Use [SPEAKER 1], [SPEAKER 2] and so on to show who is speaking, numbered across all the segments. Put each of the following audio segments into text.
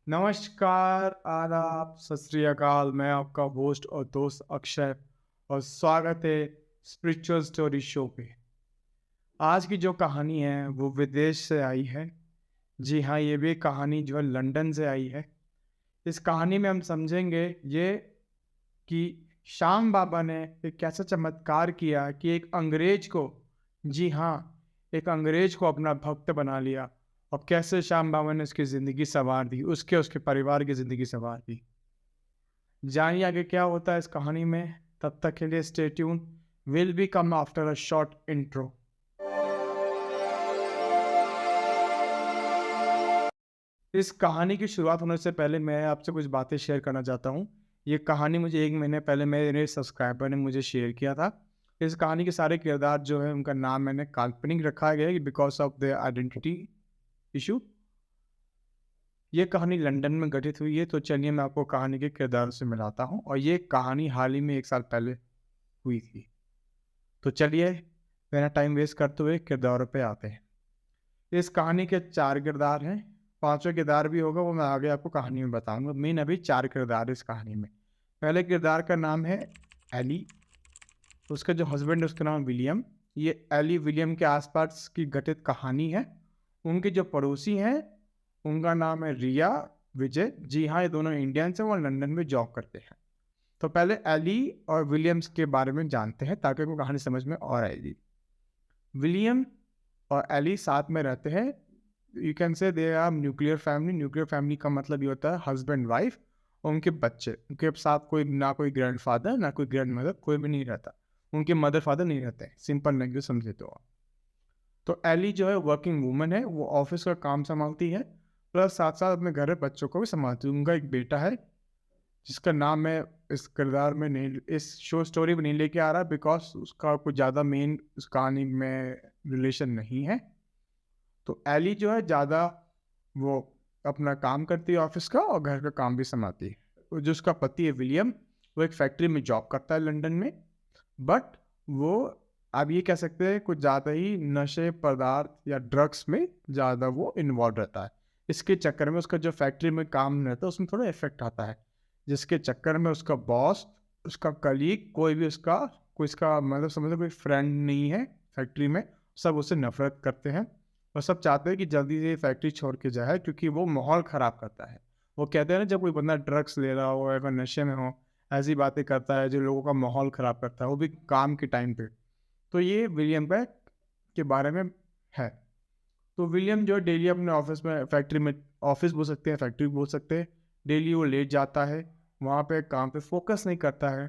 [SPEAKER 1] नमस्कार, आदाब, सत श्री अकाल। मैं आपका होस्ट और दोस्त अक्षय और स्वागत है स्पिरिचुअल स्टोरी शो पे। आज की जो कहानी है वो विदेश से आई है। जी हाँ, ये भी कहानी जो है लंदन से आई है। इस कहानी में हम समझेंगे ये कि श्याम बाबा ने एक कैसा चमत्कार किया कि एक अंग्रेज को, जी हाँ, एक अंग्रेज को अपना भक्त बना लिया। और कैसे श्याम बाबा ने उसकी ज़िंदगी संवार दी, उसके परिवार की ज़िंदगी संवार दी। जानिए आगे क्या होता है इस कहानी में। तब तक के लिए stay tune. Will be come after a short intro. इस कहानी की शुरुआत होने से पहले मैं आपसे कुछ बातें शेयर करना चाहता हूँ। ये कहानी मुझे 1 महीने पहले मेरे सब्सक्राइबर ने मुझे शेयर किया था। इस कहानी के सारे किरदार जो है उनका नाम मैंने काल्पनिक रखा गया है because of their identity issue. ये कहानी लंदन में घटित हुई है, तो चलिए मैं आपको कहानी के किरदारों से मिलाता हूँ। और ये कहानी हाल ही में 1 साल पहले हुई थी। तो चलिए बिना टाइम वेस्ट करते हुए किरदारों पे आते हैं। इस कहानी के 4 किरदार हैं। 5वां किरदार भी होगा, वो मैं आगे आपको कहानी में बताऊँगा। मेन अभी 4 किरदार हैं इस कहानी में। पहले किरदार का नाम है एली, उसका जो हस्बैंड है उसका नाम है विलियम। ये एली विलियम के आस-पास की घटित कहानी है। उनके जो पड़ोसी हैं, उनका नाम है रिया, विजय। जी हाँ, ये दोनों इंडियंस हैं और लंदन में जॉब करते हैं। तो पहले एली और विलियम्स के बारे में जानते हैं ताकि आपको कहानी समझ में और आएगी। विलियम और एली साथ में रहते हैं। You can say they are nuclear family. Nuclear family का मतलब ये होता है हस्बैंड वाइफ और उनके बच्चे। उनके साथ कोई ना कोई ग्रैंडफादर ना कोई ग्रैंड मदर, कोई भी नहीं रहता। उनके मदर फादर नहीं रहते। सिंपल लैंग्वेज समझे तो आप। तो एली जो है वर्किंग वूमन है, वो ऑफिस का काम संभालती है प्लस साथ साथ अपने घर में बच्चों को भी संभालती है। उनका एक बेटा है जिसका नाम मैं इस किरदार में नहीं, इस शो स्टोरी में नहीं लेके आ रहा बिकॉज उसका कुछ ज़्यादा मेन उस कहानी में रिलेशन नहीं है। तो एली जो है ज़्यादा वो अपना काम करती है ऑफिस का और घर का काम भी संभालती है। और जो उसका पति है विलियम, वो एक फैक्ट्री में जॉब करता है लंदन में। बट वो, आप ये कह सकते हैं, कुछ ज़्यादा ही नशे पदार्थ या ड्रग्स में ज़्यादा वो इन्वॉल्व रहता है। इसके चक्कर में उसका जो फैक्ट्री में काम रहता है उसमें थोड़ा इफेक्ट आता है, जिसके चक्कर में उसका बॉस, उसका कलीग, कोई भी उसका, कोई इसका मतलब समझो कोई फ्रेंड नहीं है फैक्ट्री में। सब उससे नफरत करते हैं और सब चाहते हैं कि जल्दी से फैक्ट्री छोड़ के जाए क्योंकि वो माहौल ख़राब करता है। वो कहते हैं ना, जब कोई बंदा ड्रग्स ले रहा हो या फिर नशे में हो, ऐसी बातें करता है जो लोगों का माहौल ख़राब करता है, वो भी काम के टाइम पे। तो ये विलियम का के बारे में है। तो विलियम जो है डेली अपने ऑफिस में, फैक्ट्री में, ऑफिस बोल सकते हैं फैक्ट्री बोल सकते हैं, डेली वो लेट जाता है। वहाँ पे काम पे फोकस नहीं करता है।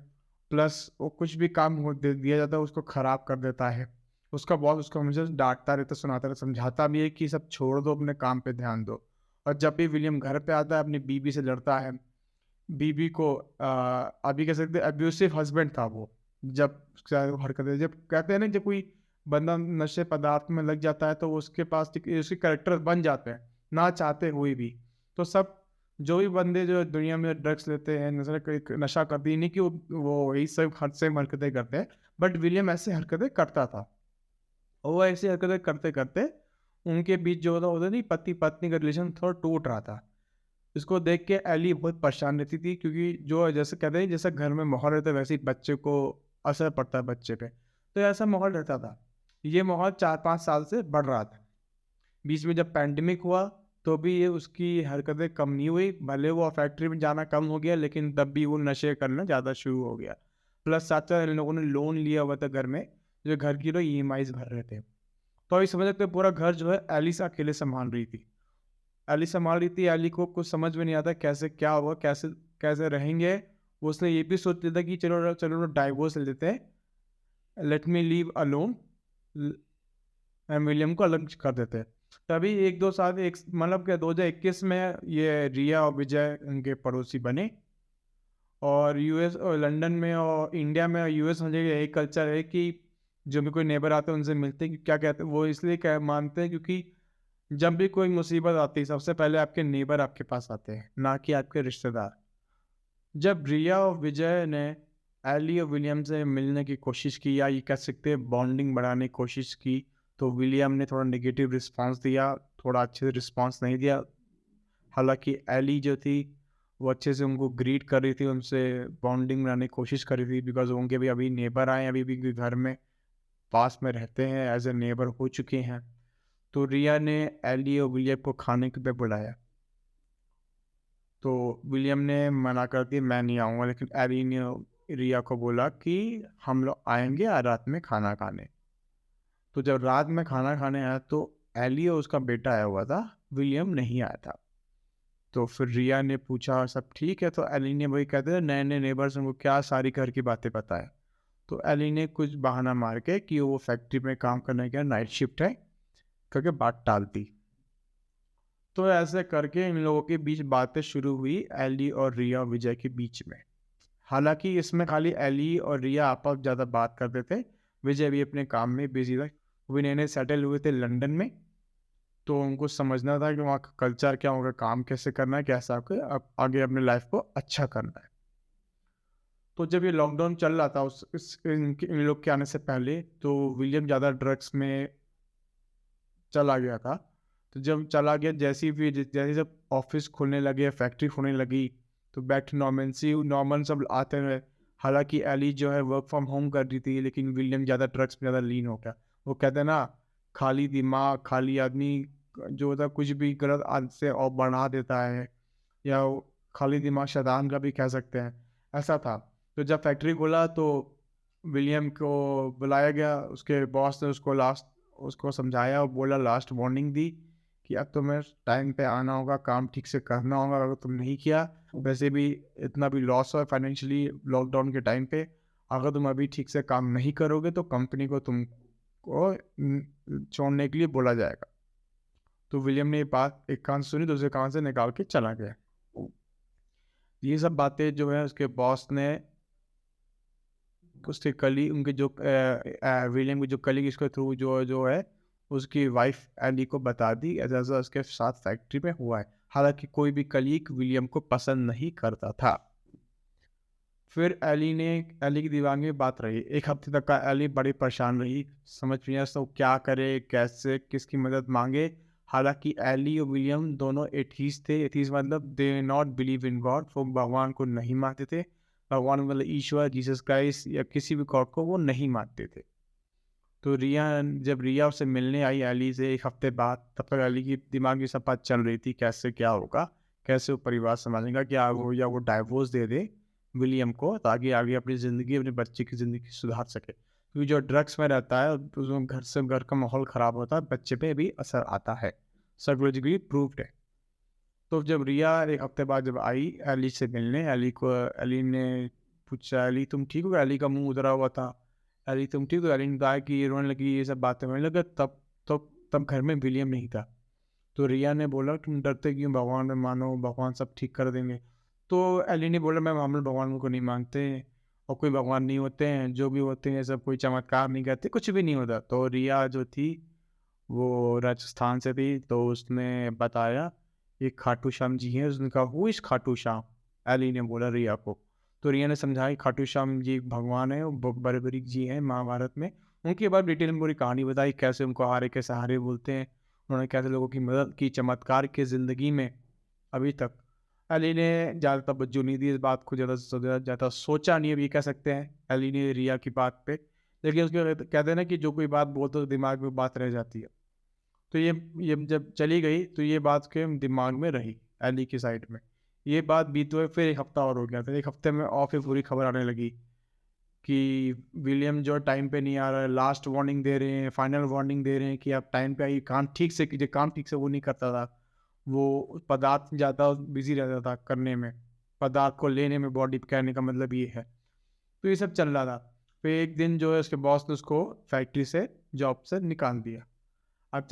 [SPEAKER 1] प्लस वो कुछ भी काम दिया जाता है उसको ख़राब कर देता है। उसका बॉस उसको हमेशा डांटता रहता, सुनाता रहता, समझाता भी है कि सब छोड़ दो, अपने काम पे ध्यान दो। और जब भी विलियम घर पे आता है अपनी बीवी से लड़ता है। बीवी को अभी कह सकते हैं अब्यूसिव हस्बैंड था वो। जब हरकतें, जब कहते हैं ना, जब कोई बंदा नशे पदार्थ में लग जाता है तो उसके पास उसके कैरेक्टर बन जाते हैं ना चाहते हुए भी। तो सब जो भी बंदे जो दुनिया में ड्रग्स लेते हैं, नशा करते हैं, नहीं कि वो यही सब हद से हरकतें करते हैं। बट विलियम ऐसे हरकतें करता था। और वो ऐसी हरकतें करते करते उनके बीच जो होता नहीं, पति पत्नी का रिलेशन थोड़ा टूट रहा था। इसको देख के एली बहुत परेशान रहती थी क्योंकि जो जैसे कहते हैं, जैसे घर में माहौल रहता है वैसे ही बच्चे को असर पड़ता है बच्चे पे। तो ऐसा माहौल रहता था। ये माहौल 4-5 साल से बढ़ रहा था। बीच में जब पैंडेमिक हुआ तो भी ये उसकी हरकतें कम नहीं हुई। भले वो फैक्ट्री में जाना कम हो गया लेकिन तब भी वो नशे करना ज़्यादा शुरू हो गया। प्लस साथ साथ इन लोगों ने लोन लिया हुआ था घर में, जो घर की लोग EMIs भर रहे थे। तो अभी समझ सकते हैं पूरा घर जो है एली से अकेले संभाल रही थी। एली संभाल रही थी। एली को कुछ समझ में नहीं आता कैसे क्या होगा, कैसे कैसे रहेंगे। उसने ये भी सोच लिया था कि चलो चलो डाइवोर्स ले लेते हैं, let me leave alone, William को अलग कर देते हैं। तभी 1-2 साल, एक मतलब क्या, 2021 में ये रिया और विजय उनके पड़ोसी बने। और यूएस और लंदन में और इंडिया में और यूएस में यही कल्चर है कि जो भी कोई नेबर आते हैं उनसे मिलते हैं कि क्या कहते हैं, वो इसलिए क्या मानते हैं क्योंकि जब भी कोई मुसीबत आती है सबसे पहले आपके नेबर आपके पास आते हैं, ना कि आपके रिश्तेदार। जब रिया और विजय ने एली और विलियम से मिलने की कोशिश की, या ये कह सकते हैं बॉन्डिंग बढ़ाने की कोशिश की, तो विलियम ने थोड़ा नेगेटिव रिस्पांस दिया, थोड़ा अच्छे से रिस्पांस नहीं दिया। हालाँकि एली जो थी, वो अच्छे से उनको ग्रीट कर रही थी, उनसे बॉन्डिंग बनाने की कोशिश कर रही थी बिकॉज़ उनके भी अभी नेबर आए हैं, अभी भी घर में पास में रहते हैं, एज़ अ नेबर हो चुके हैं। तो रिया ने एली और विलियम को खाने के पे बुलाया। तो विलियम ने मना कर दिया, मैं नहीं आऊँगा, लेकिन एली ने रिया को बोला कि हम लोग आएँगे रात में खाना खाने। तो जब रात में खाना खाने आया तो एली और उसका बेटा आया हुआ था, विलियम नहीं आया था। तो फिर रिया ने पूछा सब ठीक है? तो एली ने वही कहते हैं नए-नए नेबर्स उनको क्या सारी घर की बातें बताएँ। तो एली ने कुछ बहाना मार के कि वो फैक्ट्री में काम करने गया, नाइट शिफ्ट है, करके बात टाल दी। तो ऐसे करके इन लोगों के बीच बातें शुरू हुई एली और रिया विजय के बीच में। हालाँकि इसमें खाली एली और रिया आपस में ज़्यादा बात करते थे, विजय भी अपने काम में बिज़ी था। वो भी नए-नए सेटल हुए थे लंदन में, तो उनको समझना था कि वहाँ का कल्चर क्या होगा, काम कैसे करना है, कैसा आगे आगे अपनी लाइफ़ को अच्छा करना है। तो जब ये लॉकडाउन चल रहा था इन लोग के आने से पहले, तो विलियम ज़्यादा ड्रग्स में चला गया था। तो जब चला गया जैसे जब ऑफ़िस खुलने लगे, फैक्ट्री खुलने लगी, तो बैक टू नॉर्मल सब आते रहे। हालाँकि एली जो है वर्क फ्रॉम होम कर रही थी, लेकिन विलियम ज़्यादा ड्रग्स में ज़्यादा लीन हो गया। वो कहते हैं ना, खाली दिमाग, खाली आदमी जो होता है कुछ भी गलत आदत से और बढ़ा देता है, या वो खाली दिमाग शैतान का भी कह सकते हैं, ऐसा था। तो जब फैक्ट्री खोला तो विलियम को बुलाया गया, उसके बॉस ने उसको समझाया और बोला लास्ट वार्निंग दी कि अब तुम्हें टाइम पे आना होगा, काम ठीक से करना होगा, अगर तुम नहीं किया, वैसे भी इतना भी लॉस हुआ फाइनेंशियली लॉकडाउन के टाइम पे, अगर तुम अभी ठीक से काम नहीं करोगे तो कंपनी को तुमको छोड़ने के लिए बोला जाएगा। तो विलियम ने ये बात एक कान से सुनी, दूसरे कान से निकाल के चला गया। ये सब बातें जो है उसके बॉस ने उसके कली उनके जो विलियम के जो कलीग इसके थ्रू जो है उसकी वाइफ एली को बता दी, ऐसा उसके साथ फैक्ट्री में हुआ है। हालांकि कोई भी कलीग विलियम को पसंद नहीं करता था। फिर एली की दीवानगी में बात रही, एक हफ्ते तक का एली बड़ी परेशान रही, समझ नहीं आया तो क्या करे, कैसे किसकी मदद मांगे। हालांकि एली और विलियम दोनों एथीस्ट थे। एथीस्ट मतलब they not believe in God, वो भगवान को नहीं मानते थे। भगवान मतलब ईश्वर, जीसस क्राइस्ट या किसी भी गॉड को वो नहीं मानते थे। तो जब रिया उससे मिलने आई एली से एक हफ्ते बाद, तब तक एली की दिमाग में सब बात चल रही थी कैसे क्या होगा, कैसे वो परिवार संभालेगा, क्या वो या वो डाइवोर्स दे दे विलियम को ताकि आगे अपनी ज़िंदगी, अपने बच्चे की ज़िंदगी सुधार सके। क्योंकि जो ड्रग्स में रहता है उसमें घर का माहौल ख़राब होता है, बच्चे पे भी असर आता है, साइकोलॉजिकली प्रूव्ड है। तो जब रिया एक हफ्ते बाद जब आई एली से मिलने, एली ने पूछा एली तुम ठीक हो? एली का मुंह उधरा हुआ था। एली तुम ठीक हो? एली ने कहा कि ये रोने लगी, ये सब बातें होने लगा। तब घर में विलियम नहीं था। तो रिया ने बोला तुम डरते क्यों, भगवान में मानो, भगवान सब ठीक कर देंगे। तो एली ने बोला मैं हम लोग भगवान को नहीं मानते, और कोई भगवान नहीं होते हैं, जो भी होते हैं सब कोई चमत्कार नहीं करते, कुछ भी नहीं होता। तो रिया जो थी वो राजस्थान से थी, तो उसने बताया ये खाटू श्याम जी हैं। उसने कहा who is Khatu Shyam? Ellie ने बोला रिया को। तो रिया ने समझाया खाटू श्याम जी एक भगवान है, वो बड़े-बड़ी जी हैं महाभारत में। उनके बाद डिटेल में पूरी कहानी बताई, कैसे उनको हारे के सहारे बोलते हैं, उन्होंने कैसे लोगों की मदद की चमत्कार की ज़िंदगी में अभी तक। एली ने ज़्यादा तवज्जो नहीं दी इस बात को, ज़्यादा सोचा नहीं, अब ये कह सकते हैं एली ने रिया की बात पे। लेकिन उसके कहते हैं ना कि जो कोई बात बोलते तो दिमाग में बात रह जाती है। तो ये जब चली गई तो ये बात के दिमाग में रही एली की साइड में। ये बात बीते हुए फिर 1 हफ्ता और हो गया। फिर 1 हफ्ते में और फिर पूरी खबर आने लगी कि विलियम जो टाइम पे नहीं आ रहा है, लास्ट वार्निंग दे रहे हैं, फाइनल वार्निंग दे रहे हैं कि आप टाइम पे आइए, काम ठीक से कीजिए। काम ठीक से वो नहीं करता था। वो पदार्थ में ज़्यादा बिज़ी रहता था करने में, पदार्थ को लेने में, बॉडी पे कहने का मतलब ये है। तो ये सब चल रहा था। फिर एक दिन जो है उसके बॉस ने उसको फैक्ट्री से, जॉब से निकाल दिया। अब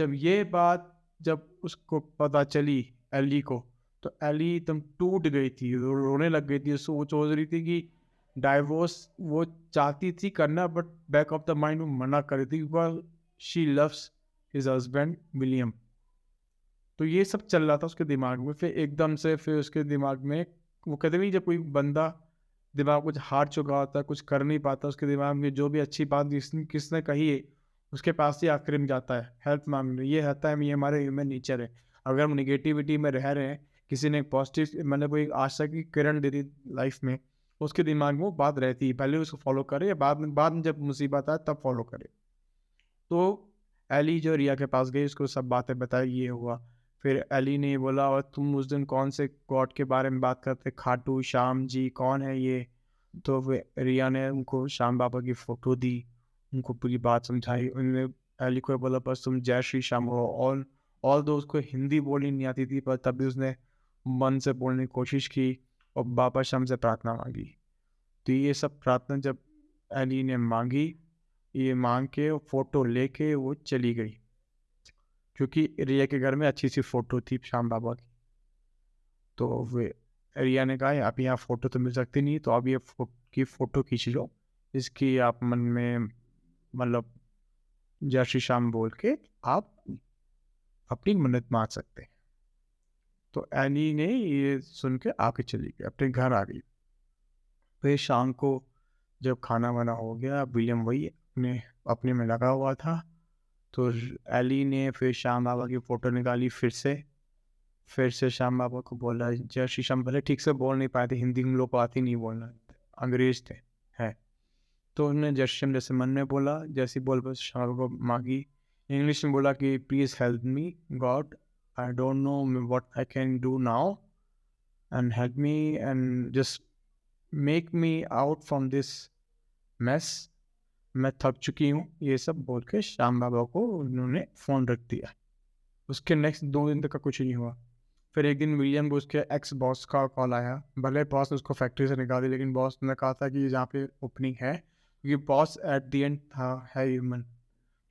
[SPEAKER 1] जब उसको पता चली एली को, तो एली एकदम टूट गई थी, रोने लग गई थी। वो सोच रही थी कि डाइवोर्स वो चाहती थी करना, but back of the mind वो मना कर रही थी because she loves his husband William. तो ये सब चल रहा था उसके दिमाग में। फिर एकदम से फिर उसके दिमाग में, वो कहते नहीं जब कोई बंदा दिमाग कुछ हार चुका होता है, कुछ कर नहीं पाता, उसके दिमाग में जो भी अच्छी बात किसने कही है उसके पास ही आखिर में जाता है हेल्प मांगने। ये रहता है, ये हमारे ह्यूमन नेचर है। अगर हम निगेटिविटी में रह रहे हैं किसी ने पॉजिटिव मतलब कोई आशा की किरण दे दी लाइफ में, उसके दिमाग में वो बात रहती है, पहले उसको फॉलो करे या बाद में जब मुसीबत आए तब फॉलो करे। तो एली जो रिया के पास गई, उसको सब बातें बताई, ये हुआ। फिर एली ने बोला, और तुम उस दिन कौन से गॉड के बारे में बात करते, खाटू श्याम जी कौन है ये? तो वे रिया ने उनको श्याम बाबा की फ़ोटो दी, उनको पूरी बात समझाई। उन्होंने एली को बोला, बस तुम जय श्री श्याम हो। ऑल दो उसको हिंदी बोलनी नहीं आती थी, पर तब भी उसने मन से बोलने की कोशिश की और बाबा श्याम से प्रार्थना मांगी। तो ये सब प्रार्थना जब एली ने मांगी, ये मांग के फ़ोटो लेके वो चली गई, क्योंकि रिया के घर में अच्छी सी फ़ोटो थी श्याम बाबा की। तो वे रिया ने कहा, आप यहाँ फ़ोटो तो मिल सकती नहीं, तो आप ये फ़ोटो खींच लो, इसकी आप मन में मतलब जय श्री श्याम बोल के आप अपनी मन्नत मांग सकते हैं। तो एनी ने ये सुन के आके चली गई, अपने घर आ गई। फिर शाम को जब खाना वाना हो गया, विलियम वही अपने अपने में लगा हुआ था। तो एली ने फिर श्याम बाबा की फ़ोटो निकाली, फिर से श्याम बाबा को बोला जय श्री श्याम। भले ठीक से बोल नहीं पाए थे, हिंदी हम लोग को आती नहीं बोलना, अंग्रेज थे है। तो उन्होंने जय श्री श्याम जैसे मन में बोला, जैसे बोल बस श्याम बाबा को मांगी। इंग्लिश में बोला कि please help me God, I don't know what I can do now, and help me and just make me out from this mess, मैं थक चुकी हूँ। ये सब बोल के श्याम बाबा को उन्होंने फ़ोन रख दिया। उसके नेक्स्ट 2 दिन तक का कुछ नहीं हुआ। फिर एक दिन विलियम को उसके एक्स बॉस का कॉल आया। भले बॉस ने उसको फैक्ट्री से निकाल दिया, लेकिन बॉस ने कहा था कि जहाँ पे ओपनिंग है, क्योंकि बॉस एट द एंड था है ह्यूमन।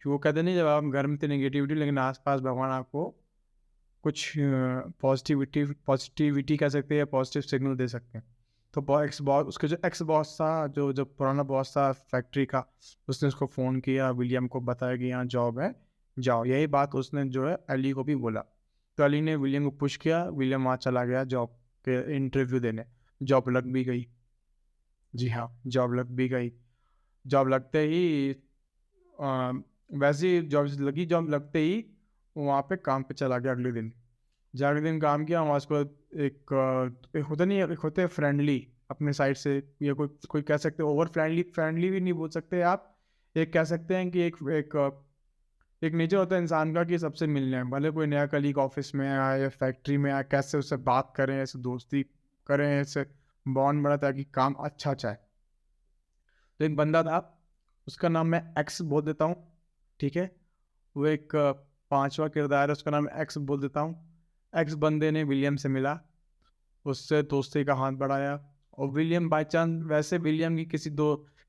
[SPEAKER 1] कि वो कहते नहीं, जब आप घर में थे नेगेटिविटी, लेकिन आसपास भगवान आपको कुछ पॉजिटिविटी कह सकते हैं या पॉजिटिव सिग्नल दे सकते हैं। तो एक्स बॉस, उसके जो एक्स बॉस था, जो पुराना बॉस था फैक्ट्री का, उसने उसको फ़ोन किया, विलियम को बताया कि यहाँ जॉब है, जाओ। यही बात उसने जो है एली को भी बोला। तो एली ने विलियम को पुश किया, विलियम वहाँ चला गया जॉब के इंटरव्यू देने। जॉब लग भी गई। जी हाँ, जॉब लग भी गई। जॉब लगते ही वैसे ही जॉब लगते ही वहाँ पे काम पे चला गया अगले दिन। अगले दिन काम किया वहाँ, उसको एक होता नहीं है, एक होते हैं फ्रेंडली अपने साइड से, या कोई कह सकते हैं ओवर फ्रेंडली भी नहीं बोल सकते आप। एक कह सकते हैं कि एक नेचर होता है इंसान का कि सबसे मिलने हैं, भले कोई नया कलीग ऑफिस में आए या फैक्ट्री में आए, कैसे उससे बात करें, ऐसे दोस्ती करें, ऐसे बॉन्ड बना ताकि काम अच्छा जाए। तो एक बंदा था, उसका नाम मैं एक्स बोल देता हूँ, ठीक है। वो एक 5वां किरदार है, उसका नाम एक्स बोल देता हूँ। एक्स बंदे ने विलियम से मिला, उससे दोस्ती का हाथ बढ़ाया। और विलियम बाई चांस, वैसे विलियम की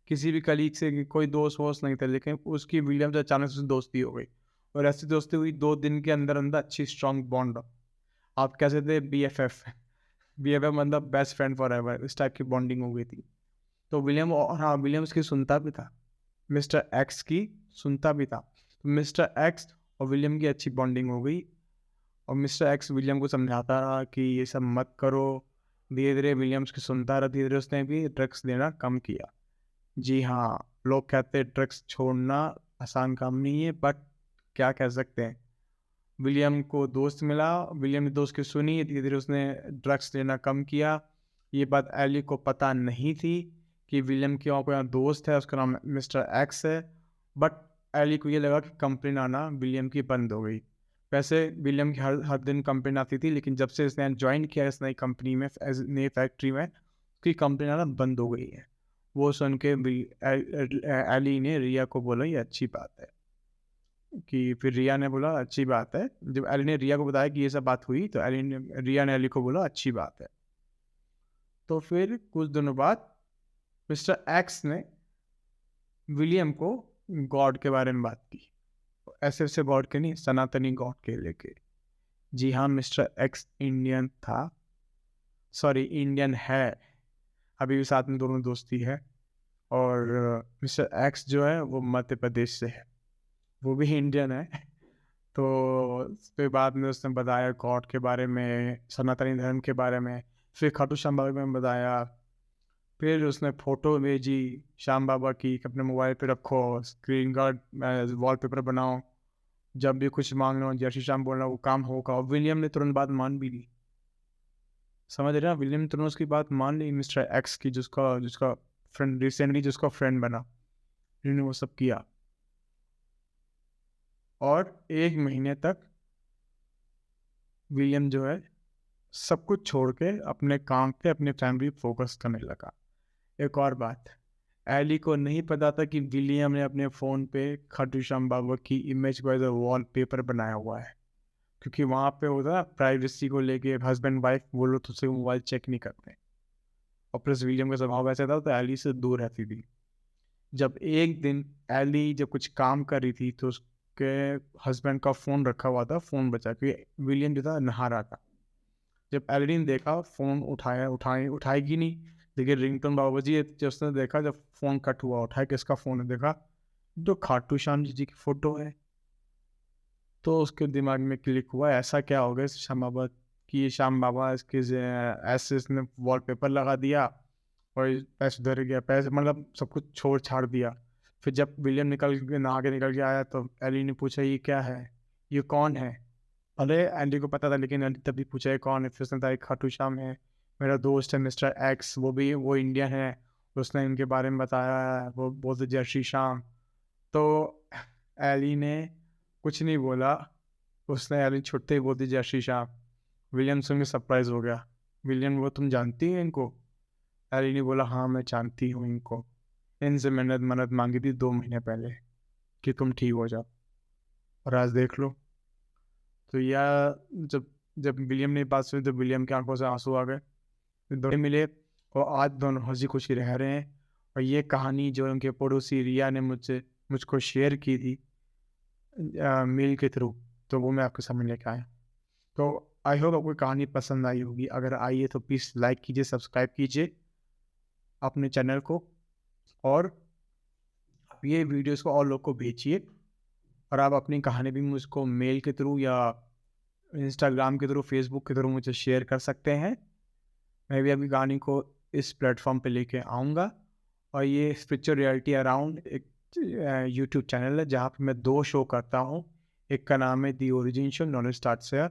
[SPEAKER 1] किसी भी कलीग से कोई दोस्त वोस्त नहीं थे, लेकिन उसकी विलियम से अचानक से दोस्ती हो गई। और ऐसी दोस्ती हुई 2 दिन के अंदर अंदर, अच्छी स्ट्रॉन्ग बॉन्ड। आप कह सकते थे BFF मतलब बेस्ट फ्रेंड फॉर एवर, इस टाइप की बॉन्डिंग हो गई थी। तो विलियम, और हाँ, विलियम उसकी सुनता भी था, मिस्टर एक्स की सुनता भी था। तो मिस्टर एक्स और विलियम की अच्छी बॉन्डिंग हो गई, और मिस्टर एक्स विलियम को समझाता रहा कि ये सब मत करो। धीरे धीरे विलियम्स की सुनता रहा, धीरे धीरे उसने भी ड्रग्स लेना कम किया। जी हाँ, लोग कहते हैं ड्रग्स छोड़ना आसान काम नहीं है, बट क्या कह सकते हैं, विलियम को दोस्त मिला, विलियम ने दोस्त की सुनी, धीरे धीरे उसने ड्रग्स लेना कम किया। ये बात एली को पता नहीं थी कि विलियम की और कोई दोस्त है, उसका नाम मिस्टर एक्स है। बट एली को ये लगा कि कंप्लेन आना विलियम की बंद हो गई। वैसे विलियम की हर दिन कंप्लेन आती थी, लेकिन जब से इसने ज्वाइन किया इस नई कंपनी में, नई फैक्ट्री में, उसकी कंप्लेन आना बंद हो गई है। वो सुन के एली ने रिया को बोला, ये अच्छी बात है। कि फिर रिया ने बोला अच्छी बात है। जब एली ने रिया को बताया कि ये सब बात हुई, तो रिया ने एली को बोला अच्छी बात है। तो फिर कुछ दिनों बाद मिस्टर एक्स ने विलियम को गॉड के बारे में बात की। ऐसे ऐसे गॉड के नहीं, सनातनी गॉड के लेके। जी हाँ, मिस्टर एक्स इंडियन था, सॉरी इंडियन है, अभी भी साथ में दोनों दोस्ती है। और मिस्टर एक्स जो है वो मध्य प्रदेश से है, वो भी इंडियन है। तो फिर बाद में उसने बताया गॉड के बारे में, सनातनी धर्म के बारे में, फिर खाटू श्याम बाबा में बताया। फिर उसने फ़ोटो भेजी श्याम बाबा की कि अपने मोबाइल पे रखो, स्क्रीन गार्ड वॉलपेपर बनाओ, जब भी कुछ मांगना हो जय श्री श्याम बोलना, वो काम होगा। और विलियम ने तुरंत बात मान भी ली। समझ रहे हैं? विलियम थ्रोन्स की बात मान ली मिस्टर एक्स की, जिसका जिसका फ्रेंड रिसेंटली जिसका फ्रेंड बना, जिन्होंने वो सब किया, और 1 महीने तक विलियम जो है सब कुछ छोड़ के अपने काम पे, अपनी फैमिली पे फोकस करने लगा। एक और बात, एली को नहीं पता था कि विलियम ने अपने फ़ोन पे खाटू श्याम बाबा की इमेज को एज़ अ वॉलपेपर बनाया हुआ है। क्योंकि वहाँ पे होता है प्राइवेसी को लेके, हस्बैंड वाइफ बोलो तो उसे मोबाइल चेक नहीं करते। और प्लस विलियम का स्वभाव ऐसा था, तो एली से दूर रहती थी। जब एक दिन एली जब कुछ काम कर रही थी, तो उसके हस्बैंड का फ़ोन रखा हुआ था, फ़ोन बचा, क्योंकि विलियम जो था नहा रहा था। जब एली ने देखा, फ़ोन उठाएगी नहीं, लेकिन रिंगटोन बाबा जी, जब उसने देखा, जब फ़ोन कट हुआ, उठाया, किसका फ़ोन है, देखा तो खाटू श्याम जी की फ़ोटो है। तो उसके दिमाग में क्लिक हुआ, ऐसा क्या हो गया इस श्याम बाबा कि श्याम बाबा इसके ऐसे इसने वॉलपेपर लगा दिया और पैसे उधर गया, पैसे मतलब सब कुछ छोड़ छाड़ दिया। फिर जब विलियम निकल के नहा के निकल के आया, तो एली ने पूछा, ये क्या है, ये कौन है? भले एंडी को पता था, लेकिन एंडी तब भी पूछा, ये कौन है? फिर उसने बताया, खाटू श्याम है, मेरा दोस्त है मिस्टर एक्स, वो इंडियन है, उसने इनके बारे में बताया, वो बोलते जय श्री श्याम। तो एली ने कुछ नहीं बोला, उसने एली छुट्टे ही बोल दी जय श्री श्याम। विलियम सुन के सरप्राइज हो गया। विलियम, वो तुम जानती है इनको? एली ने बोला, हाँ मैं जानती हूँ इनको, इनसे मैंने मन्नत मांगी थी 2 महीने पहले कि तुम ठीक हो जाओ, और आज देख लो। तो यह जब जब विलियम ने बात सुनी, तो विलियम की आंखों से आंसू आ गए। फिर दोनों मिले और आज दोनों हंसी खुशी रह रहे हैं। और ये कहानी जो उनके पड़ोसी रिया ने मुझको शेयर की थी मेल के थ्रू, तो वो मैं आपके सामने लेकर आया। तो आई होप आपको कहानी पसंद आई होगी। अगर आई है तो प्लीज़ लाइक कीजिए, सब्सक्राइब कीजिए अपने चैनल को, और आप ये वीडियोस को और लोग को भेजिए। और आप अपनी कहानी भी मुझको मेल के थ्रू या इंस्टाग्राम के थ्रू, फेसबुक के थ्रू मुझे शेयर कर सकते हैं। मैं भी अभी कहानी को इस प्लेटफॉर्म पे लेके आऊँगा। और ये स्पिरिचुअल रियलिटी अराउंड एक यूट्यूब चैनल है, जहाँ पे मैं 2 शो करता हूँ। एक का नाम है the origin show, knowledge starts here,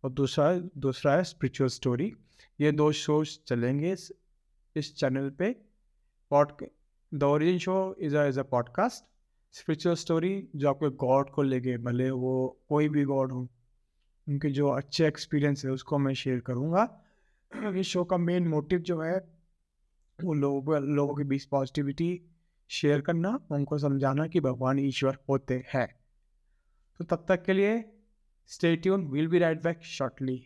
[SPEAKER 1] और दूसरा है स्पिरिचुअल स्टोरी। ये 2 शोज चलेंगे इस चैनल पे। The origin show is a podcast. Spiritual story जो आपके गॉड को लेके, भले वो कोई भी गॉड हो, उनके जो अच्छे एक्सपीरियंस है उसको मैं शेयर करूँगा। इस शो का मेन मोटिव जो है, वो लोगों के बीच पॉजिटिविटी शेयर करना, उनको समझाना कि भगवान ईश्वर होते हैं। तो तब तक के लिए stay tune, will be right back shortly.